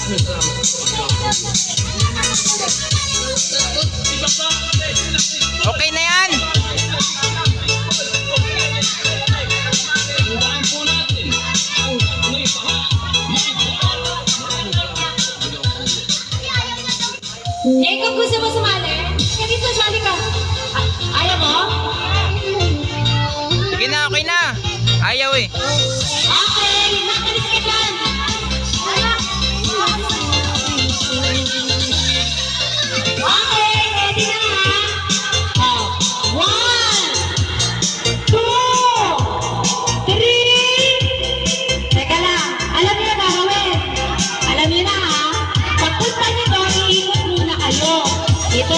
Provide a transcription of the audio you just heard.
Okay na yan. Jacob, gusto mo sumali? Ganito, sali ka. Ayaw mo? Sige na, okay na. Ayaw eh. Okay, nakalis ka dyan. Okay, ready na ha? Oh, 1, 2, 3. Teka lang, alam niyo na gagawin. Alam niyo na ha? Pagpunta niyo doon, iikot muna kayo. Ito,